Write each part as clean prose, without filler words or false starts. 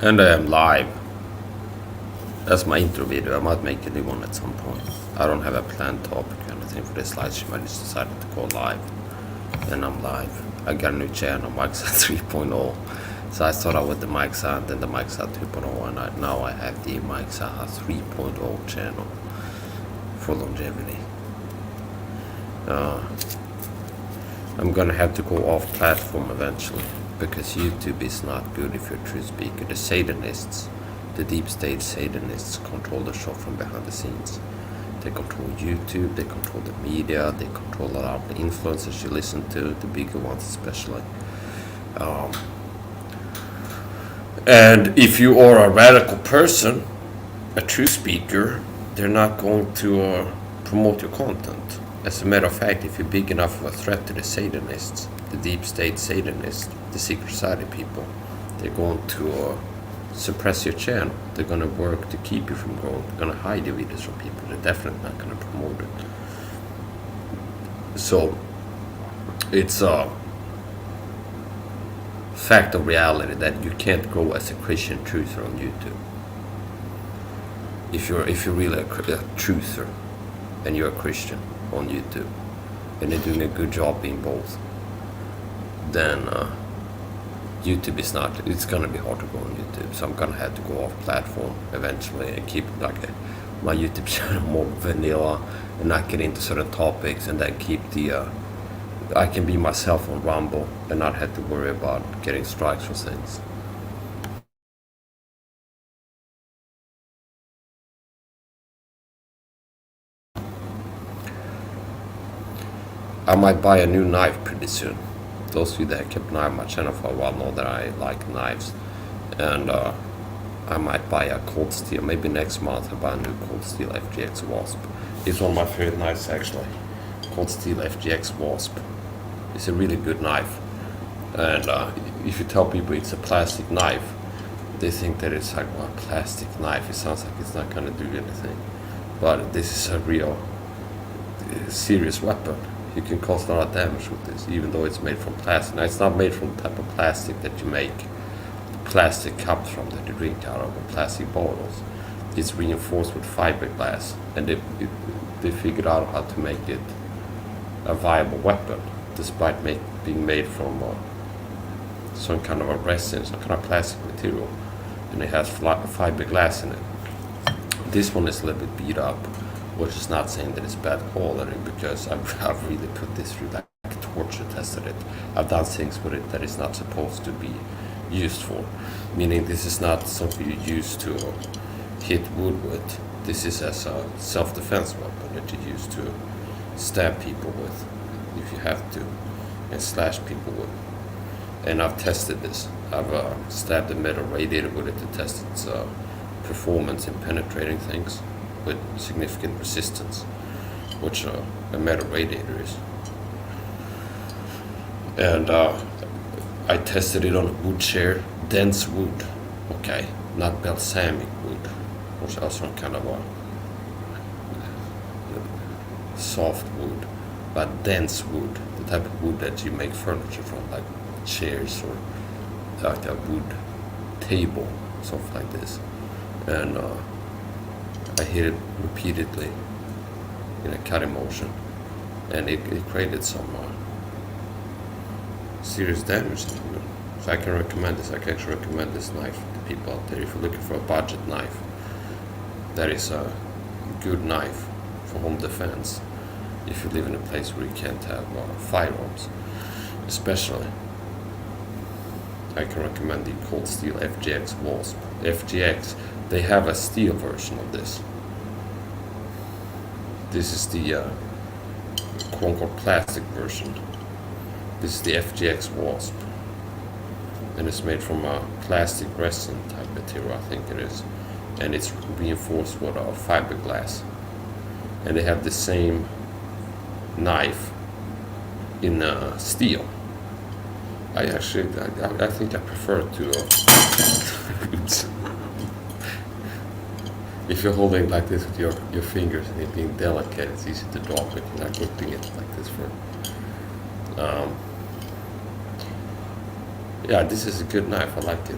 And I am live. That's my intro video. I might make a new one at some point. I don't have a planned topic or anything for this live stream. I just decided to go live. And I'm live. I got a new channel, Microsoft 3.0. So I started out with the Microsoft, then the Microsoft 2.0, and now I have the Microsoft 3.0 channel for longevity. I'm gonna have to go off platform eventually because YouTube is not good if you're a true speaker. The Satanists, the deep state Satanists, control the show from behind the scenes. They control YouTube, they control the media, they control a lot of the influencers you listen to, the bigger ones especially. And if you are a radical person, a true speaker, they're not going to promote your content. As a matter of fact, if you're big enough of a threat to the Satanists, the deep state Satanists, the secret society people, they're going to suppress your channel. They're going to work to keep you from growing. They're going to hide your videos from people. They're definitely not going to promote it. So it's a fact of reality that you can't grow as a Christian truther on YouTube. If you're really a truther and you're a Christian on YouTube and you're doing a good job being both, then YouTube is not, it's gonna be hard to go on YouTube. So I'm gonna have to go off platform eventually and keep my YouTube channel more vanilla and not get into certain topics, and then keep the I can be myself on Rumble and not have to worry about getting strikes for things. I might buy a new knife pretty soon. Those of you that kept an eye on my channel for a while know that I like knives. And I might buy a cold steel. Maybe next month I'll buy a new cold steel FGX Wasp. It's one of my favorite knives actually. Cold steel FGX Wasp. It's a really good knife. And if you tell people it's a plastic knife, they think that it's like, well, a plastic knife. It sounds like it's not gonna do anything. But this is a real serious weapon. You can cause a lot of damage with this, even though it's made from plastic. Now, it's not made from the type of plastic that you make plastic cups from that you drink out of, or plastic bottles. It's reinforced with fiberglass, and they figured out how to make it a viable weapon, despite being made from some kind of a resin, some kind of plastic material, and it has fiberglass in it. This one is a little bit beat up, which is not saying that it's bad quality, because I've really put this through like torture tested it. I've done things with it that it's not supposed to be used for, meaning this is not something you use to hit wood with. This is as a self-defense weapon that you use to stab people with if you have to, and slash people with. And I've tested this. I've stabbed a metal radiator with it to test its performance in penetrating things with significant resistance, which a metal radiator is. And I tested it on a wood chair, dense wood, okay, not balsamic wood, which is some kind of a soft wood, but dense wood, the type of wood that you make furniture from, like chairs or like a wood table, something like this. And I hit it repeatedly in a cutting motion, and it created some serious damage. So I can recommend this. I can actually recommend this knife to people out there. If you're looking for a budget knife, that is a good knife for home defense. If you live in a place where you can't have firearms, especially, I can recommend the Cold Steel FGX Wasp. FGX, they have a steel version of this. This is the quote-unquote plastic version. This is the FGX Wasp. And it's made from a plastic resin type material, I think it is. And it's reinforced with fiberglass. And they have the same knife in steel. I think I prefer it to if you're holding it like this with your fingers and it being delicate, it's easy to drop it. You're not gripping it like this for yeah, this is a good knife. I like it.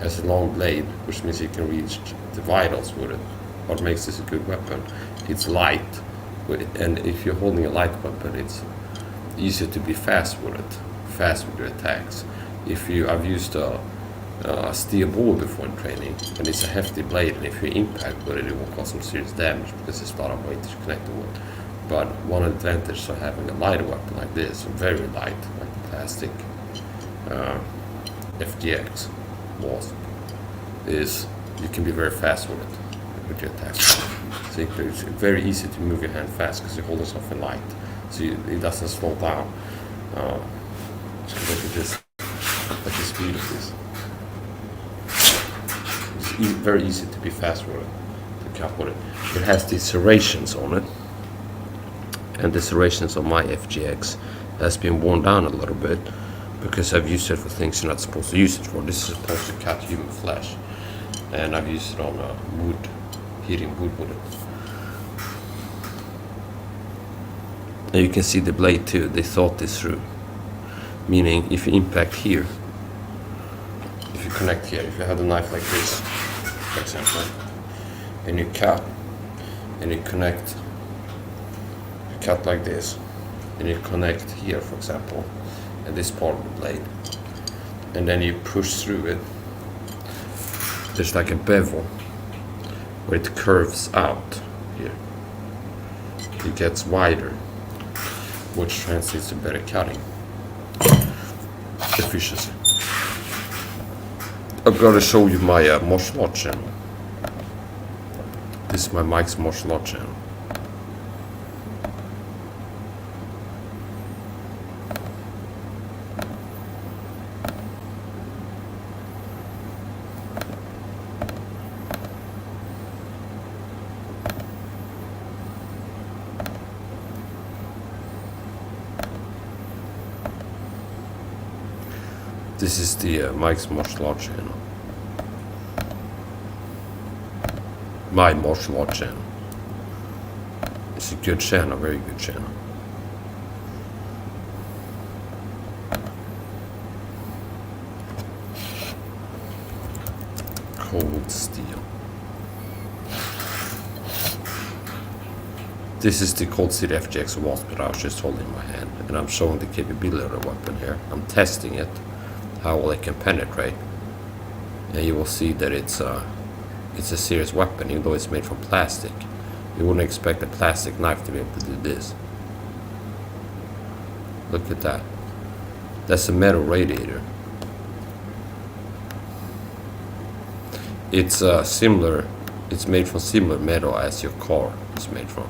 has a long blade, which means you can reach the vitals with it. What makes this a good weapon? It's light, and if you're holding a light weapon, it's easier to be fast with it, fast with your attacks. I've used a steel ball before in training, and it's a hefty blade, and if you impact with it, it will cause some serious damage because it's a lot of weight to connect it with. But one advantage of having a lighter weapon like this, very light, like the plastic FGX Wasp, is you can be very fast with it, with your attacks. So it's very easy to move your hand fast because you're holding something light, so it doesn't slow down. So look at this, at the speed of this. It's very easy to be fast with it, to cap with it. It has these serrations on it, and the serrations on my FGX has been worn down a little bit because I've used it for things you're not supposed to use it for. This is supposed to cut human flesh, and I've used it on wood, heating wood with it. And you can see the blade too, they thought this through. Meaning, if you impact here, if you connect here, if you have a knife like this, for example, and you cut, and you connect, you cut like this, and you connect here, for example, and this part of the blade, and then you push through it, there's like a bevel where it curves out here. It gets wider, which translates to better cutting efficiency. I'm gonna show you my martial art channel. This is my Mike's martial art channel. This is the Mike's martial art channel. My martial art channel. It's a good channel, very good channel. Cold steel. This is the Cold Steel FGX Wasp that I was just holding in my hand, and I'm showing the capability of the weapon here. I'm testing it, how well it can penetrate, and you will see that it's a serious weapon, even though it's made from plastic. You wouldn't expect a plastic knife to be able to do this. Look at that. That's a metal radiator. It's similar. It's made from similar metal as your car is made from.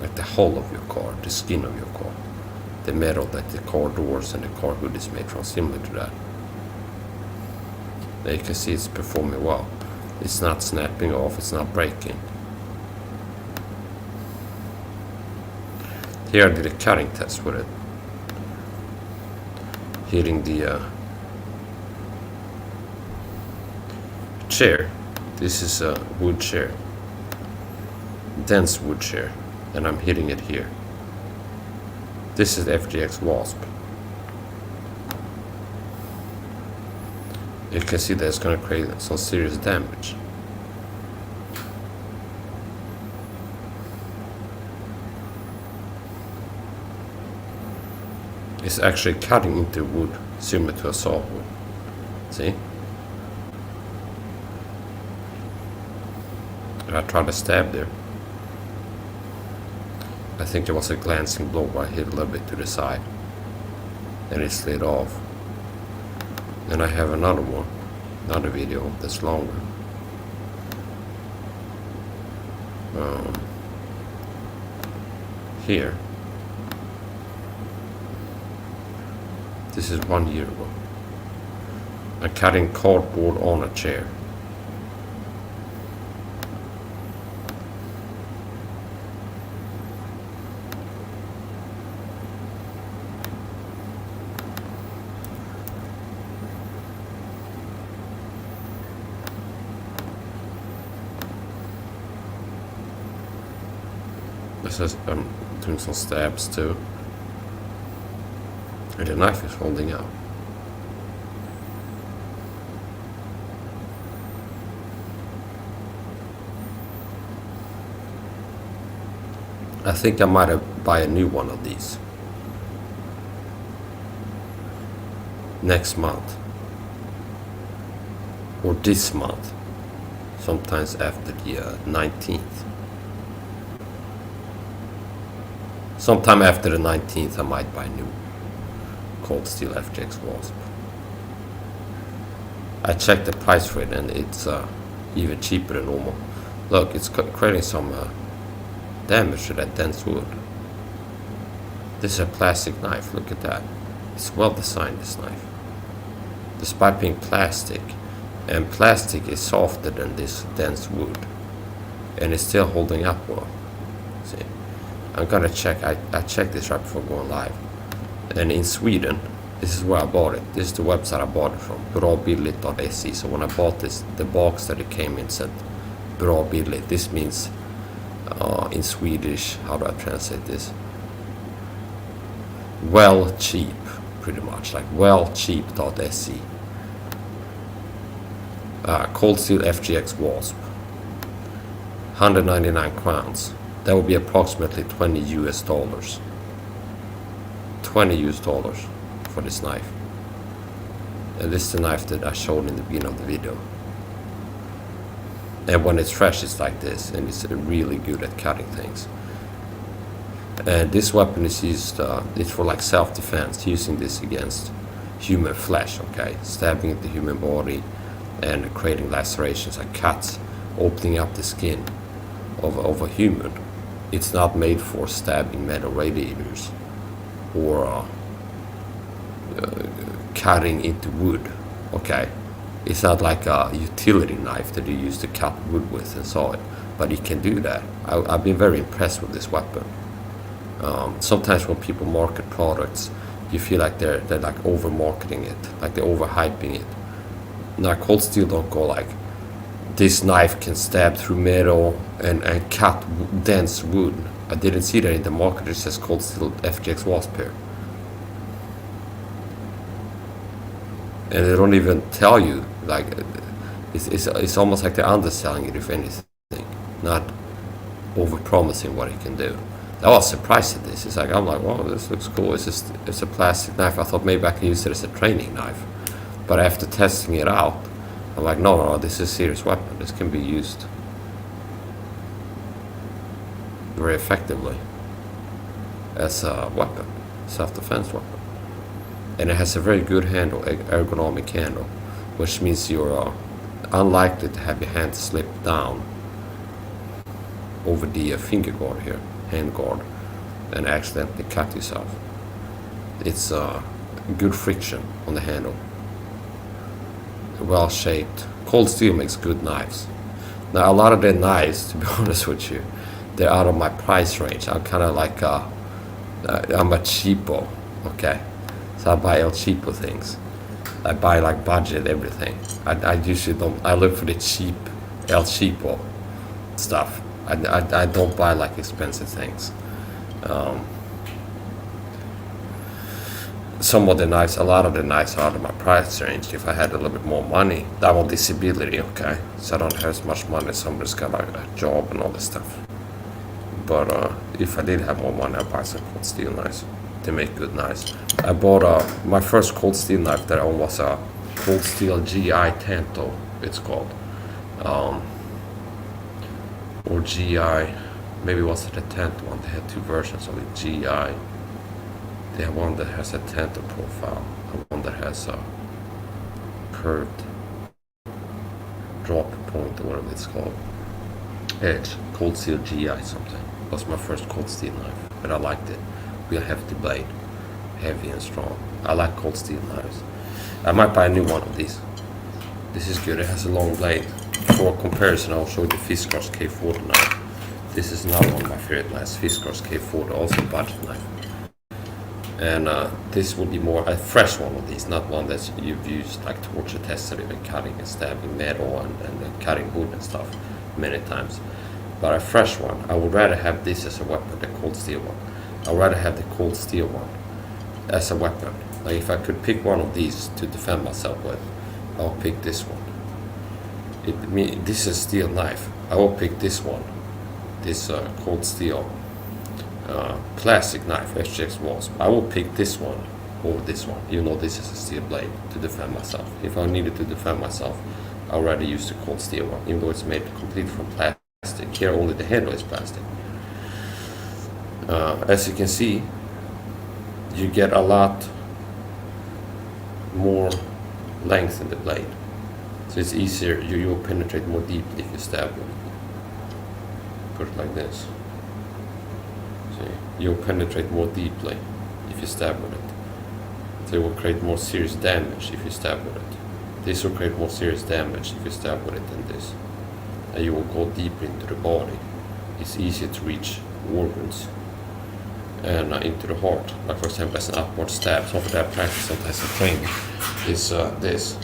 Like the hull of your car, the skin of your car, the metal that the car doors and the car hood is made from, similar to that. Now you can see it's performing well. It's not snapping off, it's not breaking. Here I did a cutting test with it, hitting the chair. This is a wood chair, dense wood chair, and I'm hitting it here. This is the FGX Wasp. You can see that it's going to create some serious damage. It's actually cutting into wood, similar to a saw wood. See? I tried to stab there. I think it was a glancing blow where I hit a little bit to the side, and it slid off. And I have another one, another video that's longer. Here. This is 1 year ago. I'm cutting cardboard on a chair. This is, I'm doing some stabs too. And the knife is holding out. I think I might have buy a new one of these next month or this month, sometimes after the 19th. Sometime after the 19th I might buy new cold steel FGX Wasp. I checked the price for it and it's even cheaper than normal. Look, it's creating some damage to that dense wood. This is a plastic knife, look at that. It's well designed, this knife. Despite being plastic, and plastic is softer than this dense wood, and it's still holding up well. See, I'm gonna check, I checked this right before going live. And in Sweden, this is where I bought it. This is the website I bought it from, brabilligt.se. So when I bought this, the box that it came in said brabilligt. This means in Swedish, how do I translate this? Well cheap, pretty much, like wellcheap.se. Cold steel FGX Wasp, 199 crowns. That would be approximately $20 US. $20 US for this knife. And this is the knife that I showed in the beginning of the video. And when it's fresh, it's like this, and it's really good at cutting things. And this weapon is used, it's for like self-defense, using this against human flesh, okay? Stabbing at the human body and creating lacerations, like cuts, opening up the skin of a human. It's not made for stabbing metal radiators or cutting into wood, okay? It's not like a utility knife that you use to cut wood with and saw it, but it can do that. I've been very impressed with this weapon. Sometimes when people market products, you feel like they're like over marketing it, like they're overhyping it. Now cold steel don't go like, this knife can stab through metal and cut dense wood. I didn't see that in the market. It says cold steel FGX Wasp here. And they don't even tell you, like, it's almost like they're underselling it, if anything, not over promising what it can do. I was surprised at this. It's like, I'm like, wow, this looks cool. It's a plastic knife. I thought maybe I can use it as a training knife, but after testing it out, I'm like, no, this is a serious weapon. This can be used very effectively as a weapon, self-defense weapon. And it has a very good handle, ergonomic handle, which means you're unlikely to have your hand slip down over the finger guard here, hand guard, and accidentally cut yourself. It's good friction on the handle, well shaped. Cold steel makes good knives. Now a lot of their knives, to be honest with you, they're out of my price range. I'm kind of like I'm a cheapo, okay? So I buy El Cheapo things. I buy like budget everything. I usually don't. I look for the cheap El Cheapo stuff. I don't buy like expensive things. Some of the knives, a lot of the knives are out of my price range. If I had a little bit more money, I want disability, okay? So I don't have as much money. Somebody's got like a job and all this stuff. But if I did have more money, I'd buy some cold steel knives. They make good knives. I bought my first cold steel knife that I owned was a cold steel GI Tanto, it's called. Or GI, maybe it was the Tanto one. They had two versions of it, GI. They have one that has a Tanto profile, and one that has a curved drop point, or whatever it's called. Edge, cold steel GI something. That was my first cold steel knife, but I liked it. Real hefty blade, heavy and strong. I like cold steel knives. I might buy a new one of these. This is good. It has a long blade. For comparison, I'll show you the Fiskars K40 knife. This is not one of my favorite knives. Fiskars K40, also a budget knife. And this will be more a fresh one of these, not one that you've used like torture tested it and cutting and stabbing metal and cutting wood and stuff many times. But a fresh one. I would rather have this as a weapon, the cold steel one. I'd rather have the cold steel one as a weapon Like if I could pick one of these to defend myself with, I'll pick this one. This is a steel knife. I will pick this one. This cold steel plastic knife, SGX Wasp. I will pick this one over this one, even though this is a steel blade, to defend myself. If I needed to defend myself, I'd rather use the cold steel one, even though it's made completely from plastic. Here only the handle is plastic. As you can see, you get a lot more length in the blade. So it's easier, you will penetrate more deeply if you stab with it. Put it like this. See, you'll penetrate more deeply if you stab with it. So it will create more serious damage if you stab with it. This will create more serious damage if you stab with it than this. And you will go deeper into the body. It's easier to reach organs and into the heart. Like for example, as an upward stab. Something that I practice sometimes in training is this,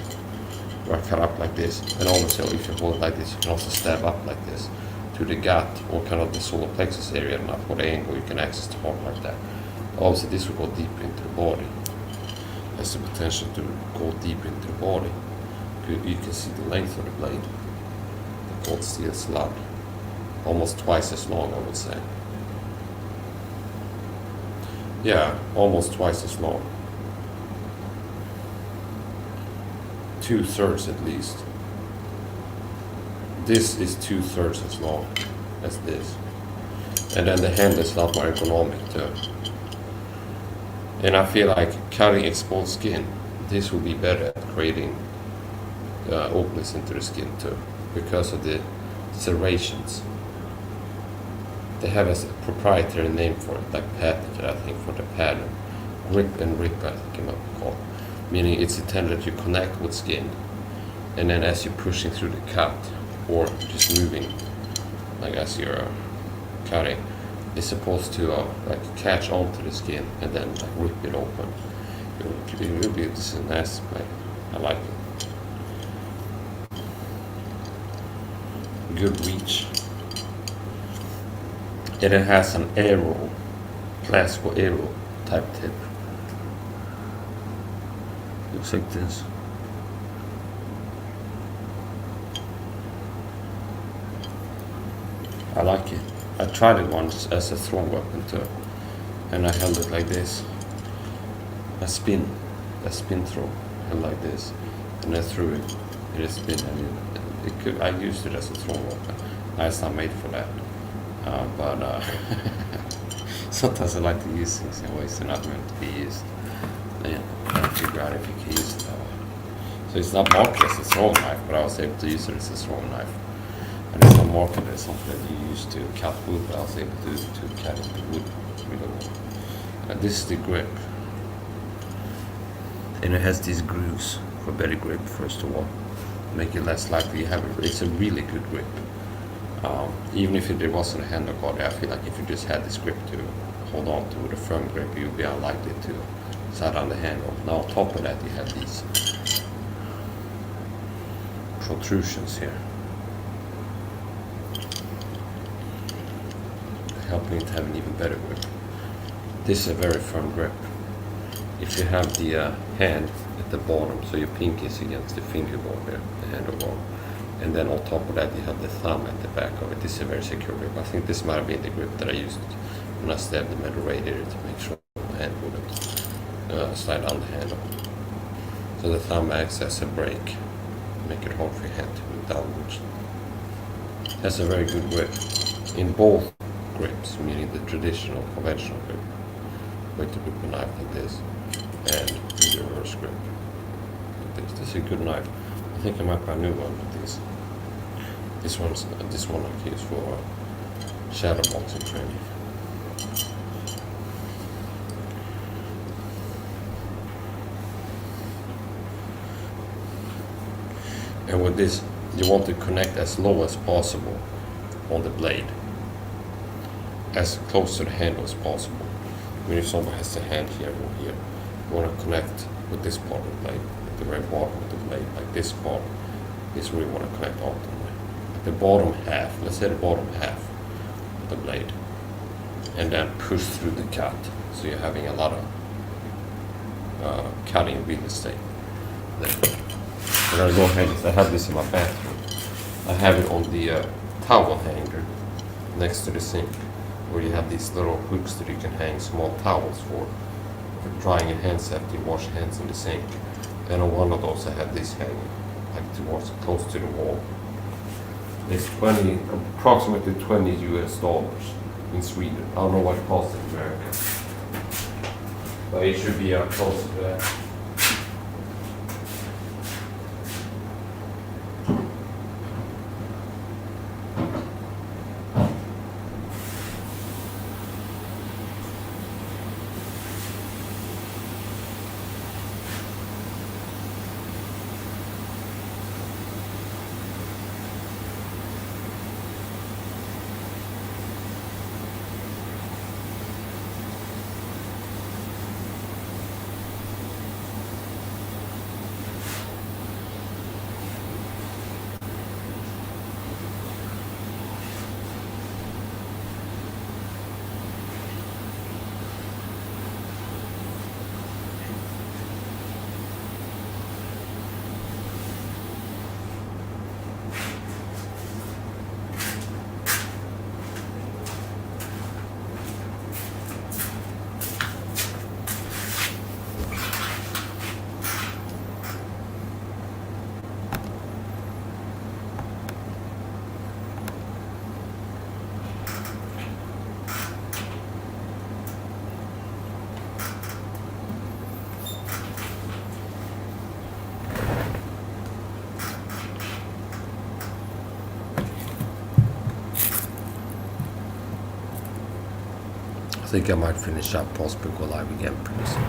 where I cut up like this, and also if you hold it like this, you can also stab up like this to the gut or kind of the solar plexus area, and at what angle you can access the heart like that. Obviously, this will go deeper into the body. Has the potential to go deeper into the body. You can see the length of the blade. The cold steel slug, almost twice as long, I would say. Yeah, almost twice as long. 2/3 at least. This is 2/3 as long as this. And then the handle is a lot more ergonomic too. And I feel like cutting exposed skin, this will be better at creating openings into the skin too, because of the serrations. They have a proprietary name for it, like patented, I think, for the pattern. Grip and rip, I think it might be called. Meaning it's intended to connect with skin, and then as you're pushing through the cut, or just moving, like as you're cutting, it's supposed to like catch onto the skin and then like rip it open. It will be this is a nice blade. I like it. Good reach. And it has an arrow, classical arrow type tip. Looks like this. I like it. I tried it once as a throwing weapon too, and I held it like this. A spin throw, held like this, and I threw it. It is spin, and I used it as a throwing weapon. It's not made for that, but sometimes I like to use things in ways they're not meant to be used. Yeah, I figure out if you can use it that way. So it's not marketed as a throwing knife, but I was able to use it as a throwing knife. And it's not marketed as something that you use to cut wood, but I was able to cut into wood really well. This is the grip. And it has these grooves for better grip, first of all. Make it less likely you have it. It's a really good grip. Even if there wasn't a handle guard, I feel like if you just had this grip to hold on to with a firm grip, you'd be unlikely to slide on the handle. Now on top of that, you have these protrusions here, helping it to have an even better grip. This is a very firm grip. If you have the hand at the bottom, so your pinky is against the finger bone there, the handle bone, and then on top of that you have the thumb at the back of it. This is a very secure grip. I think this might have been the grip that I used when I stabbed the metal radiator to make sure my hand wouldn't slide on the handle. So the thumb acts as a brake, make it hard for your hand to move downwards. Has a very good grip in both grips, meaning the traditional conventional grip, way to grip a knife like this, and the reverse grip like this. This is a good knife. I think I might buy a new one with this. This one I can use for shadow boxing training. And with this, you want to connect as low as possible on the blade, as close to the handle as possible. I mean, if someone has the hand here or here, you want to connect with this part of the blade, at the very bottom of the blade, like this part is where you want to connect optimally. At the bottom half, let's say the bottom half of the blade, and then push through the cut, so you're having a lot of cutting real estate. Then I'm gonna go ahead. I have this in my bathroom. I have it on the towel hanger next to the sink, where you have these little hooks that you can hang small towels for drying your hands after you wash your hands in the sink. And on one of those I have this hanging, like towards close to the wall. It's approximately $20 US in Sweden. I don't know what it costs in America, but it should be close to that. I think I might finish up, possibly go live again pretty soon.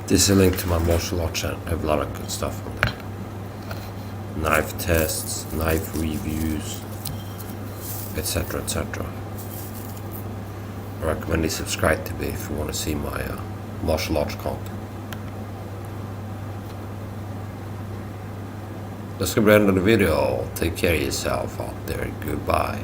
This is a link to my martial arts channel. I have a lot of good stuff on there. Knife tests, knife reviews, etc. etc. I recommend you subscribe to me if you want to see my martial arts content. That's gonna be the end of the video. Take care of yourself out there. Goodbye.